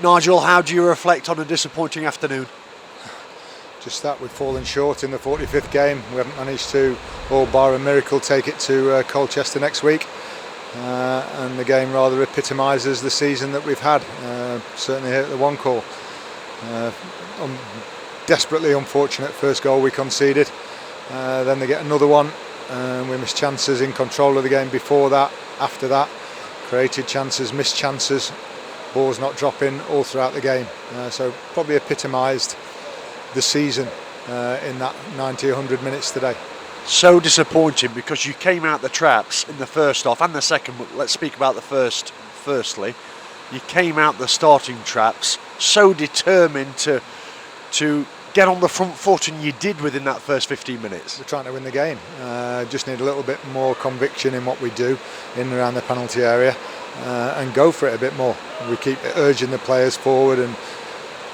Nigel, how do you reflect on a disappointing afternoon? Just that we've fallen short in the 45th game. We haven't managed to, all bar a miracle, take it to Colchester next week. And the game rather epitomises the season that we've had, certainly here at the One Call. Desperately unfortunate first goal we conceded. Then they get another one. We missed chances in control of the game before that, after that. Created chances, missed chances. Balls not dropping all throughout the game. So probably epitomised the season in that 90, 100 minutes today. So disappointing because you came out the traps in the first half and the second, but let's speak about the firstly. You came out the starting traps so determined to get on the front foot, and you did within that first 15 minutes. We're trying to win the game. Just need a little bit more conviction in what we do in and around the penalty area and go for it a bit more. We keep urging the players forward and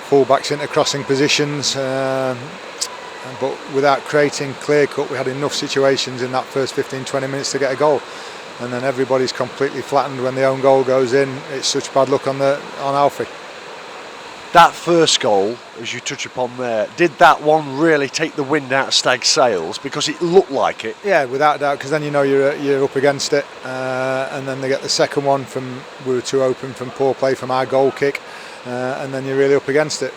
full-backs into crossing positions, but without creating clear-cut. We had enough situations in that first 15-20 minutes to get a goal, and then everybody's completely flattened when the own goal goes in. It's such bad luck on Alfie. That first goal, as you touch upon there, did that one really take the wind out of Stag's sails? Because it looked like it. Yeah, without a doubt, because then you know you're up against it, and then they get the second one from, we were too open from poor play from our goal kick, and then you're really up against it.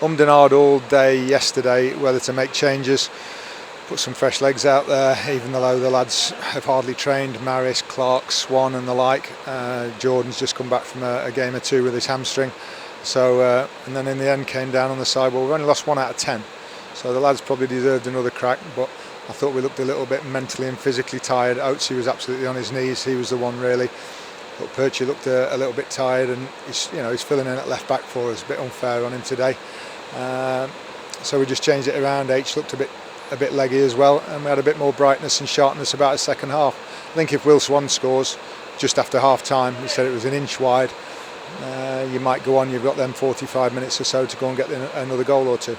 Ummed and ahed all day yesterday whether to make changes, put some fresh legs out there, even though the lads have hardly trained. Maris, Clark, Swan and the like. Jordan's just come back from a game or two with his hamstring. So, and then in the end came down on the side. Well, we've only lost 1 out of 10. So the lads probably deserved another crack, but I thought we looked a little bit mentally and physically tired. Oatsy was absolutely on his knees. He was the one really. But Perchie looked a little bit tired, and he's filling in at left back for us. A bit unfair on him today. So we just changed it around. H looked a bit leggy as well, and we had a bit more brightness and sharpness about the second half. I think if Will Swan scores just after half time, he said it was an inch wide, you might go on. You've got them 45 minutes or so to go and get another goal or two.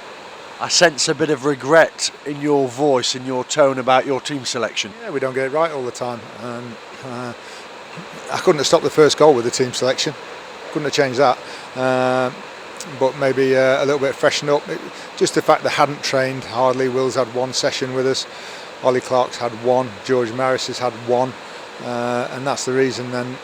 I sense a bit of regret in your voice, in your tone about your team selection. Yeah, we don't get it right all the time. And I couldn't have stopped the first goal with the team selection. Couldn't have changed that. But maybe a little bit freshen up. Just the fact they hadn't trained hardly. Will's had 1 session with us. Ollie Clark's had 1. George Maris has had 1. And that's the reason then,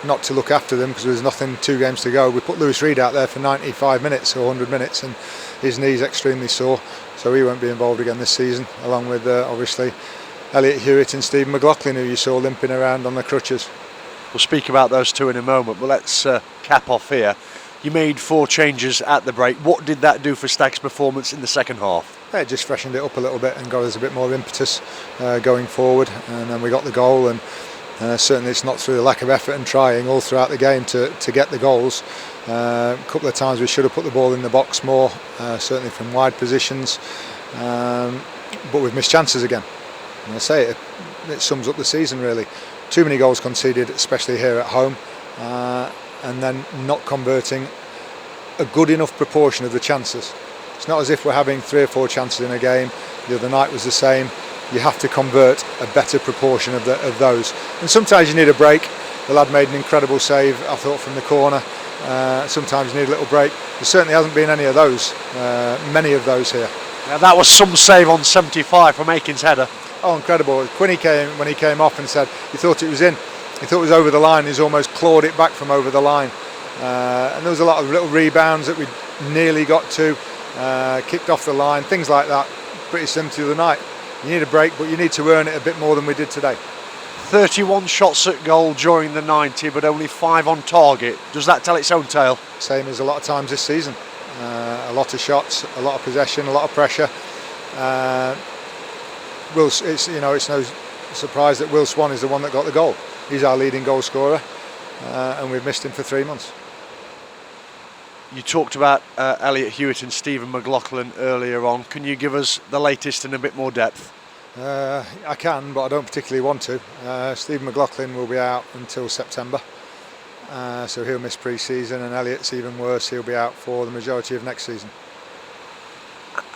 not to look after them because there's nothing, 2 games to go. We put Lewis Reed out there for 95 minutes or 100 minutes, and his knee's extremely sore, so he won't be involved again this season, along with obviously Elliot Hewitt and Stephen McLaughlin, who you saw limping around on the crutches. We'll speak about those two in a moment, but let's cap off here. You made 4 changes at the break. What did that do for Stag's performance in the second half? Yeah, it just freshened it up a little bit and got us a bit more impetus going forward, and then we got the goal. And certainly it's not through the lack of effort and trying all throughout the game to get the goals. A couple of times we should have put the ball in the box more, certainly from wide positions, but we've missed chances again. And I say it sums up the season really. Too many goals conceded, especially here at home, and then not converting a good enough proportion of the chances. It's not as if we're having 3 or 4 chances in a game. The other night was the same. You have to convert a better proportion of those. And sometimes you need a break. The lad made an incredible save, I thought, from the corner. Sometimes you need a little break. There certainly hasn't been any of those, many of those here. Now that was some save on 75 from Aiken's header. Oh, incredible. Quinny when he came off and said he thought it was in. He thought it was over the line. He's almost clawed it back from over the line. And there was a lot of little rebounds that we nearly got to, kicked off the line, things like that. Pretty similar to the night. You need a break, but you need to earn it a bit more than we did today. 31 shots at goal during the 90, but only 5 on target. Does that tell its own tale? Same as a lot of times this season. A lot of shots, a lot of possession, a lot of pressure. It's no surprise that Will Swan is the one that got the goal. He's our leading goal scorer, and we've missed him for 3 months. You talked about Elliot Hewitt and Stephen McLaughlin earlier on. Can you give us the latest in a bit more depth? I can, but I don't particularly want to. Stephen McLaughlin will be out until September, so he'll miss pre-season, and Elliot's even worse. He'll be out for the majority of next season.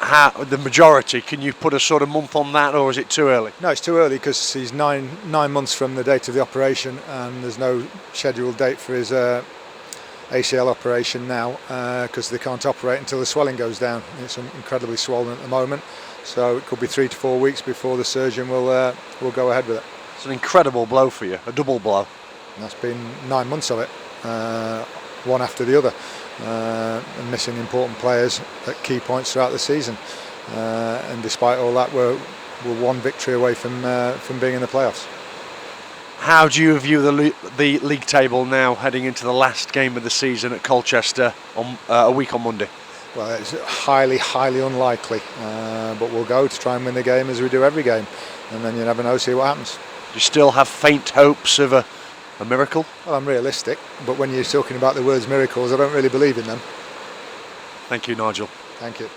The majority, can you put a sort of month on that, or is it too early? No, it's too early because he's nine months from the date of the operation, and there's no scheduled date for his ACL operation now because they can't operate until the swelling goes down. It's incredibly swollen at the moment, so it could be 3 to 4 weeks before the surgeon will go ahead with it. It's an incredible blow for you, a double blow. And that's been 9 months of it, one after the other, and missing important players at key points throughout the season. And despite all that, we're one victory away from being in the playoffs. How do you view the league table now, heading into the last game of the season at Colchester on a week on Monday? Well, it's highly, highly unlikely, but we'll go to try and win the game as we do every game, and then you never know, see what happens. Do you still have faint hopes of a miracle? Well, I'm realistic, but when you're talking about the words miracles, I don't really believe in them. Thank you, Nigel. Thank you.